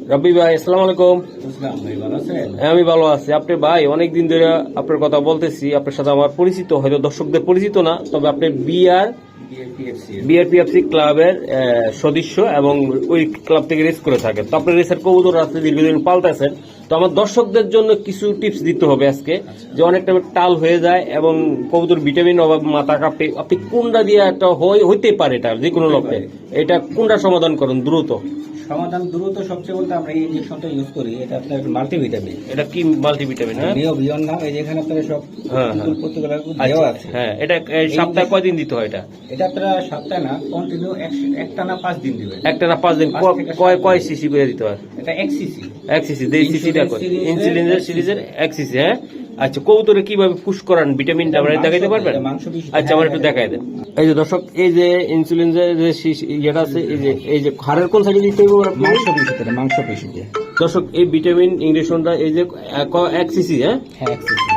রব্বি ভাই, আসসালামু আলাইকুম। ভাই ভালো আছেন? হ্যাঁ, আমি ভালো আছি। আপনি ভাই, অনেকদিন ধরে আপনার কথা বলতেছি, আপনার সাথে আমার পরিচিত, হয়তো দর্শকদের পরিচিত না, তবে আপনি বিআরপিএফসি ক্লাবের সদস্য এবং ওই ক্লাব থেকে রেস করে থাকেন। তো আপনি রেসের কবুতর আছে, দীর্ঘদিন পাল্টাছেন। তো আমার দর্শকদের জন্য কিছু টিপস দিতে হবে আজকে, যে অনেক টাইমে টাল হয়ে যায় এবং কবুতর ভিটামিন অভাব, মাথা কাঁপে। আপনি কোনটা দিয়ে একটা হইতে পারে, এটা যে কোনো লোকে, এটা কোনটা সমাধান করুন দ্রুত? সমাধান দ্রুত সবচেয়ে বলতে আমরা এই ইনজেকশনটা ইউজ করি। এটা আপনার মাল্টিভিটামিন। এটা কি মাল্টিভিটামিন? হ্যাঁ, বিয়ন নাম। এই যেখানে আপনারা সব প্রতিগুলো দেওয়া আছে। হ্যাঁ, এটা সপ্তাহে কয়দিন দিতে হয়? এটা আপনারা সপ্তাহে না, কন্টিনিউ একটানা 5 দিন দিবেন। একটানা 5 দিন। কয় সিসি করে দিতে হয়? এটা 1 সিসি। 1 সিসি দেই। সিসিটা করে ইনসুলিন সিরিজের 1 সিসি। হ্যাঁ, আচ্ছা, কবুতরে কিভাবে পুশ করান ভিটামিনটা আমরা দেখাইতে পারবেন? আচ্ছা, আমার একটু দেখাই দেন। এই যে দর্শক, এই যে ইনসুলিন যে ইয়েটা আছে, এই যে হাড়ের কোন সাইডে দিতে হবে? মাংসপেশিতে। দর্শক, এই ভিটামিন ইনজেকশনটা এই যে 1 সিসি। হ্যাঁ, 1 সিসি।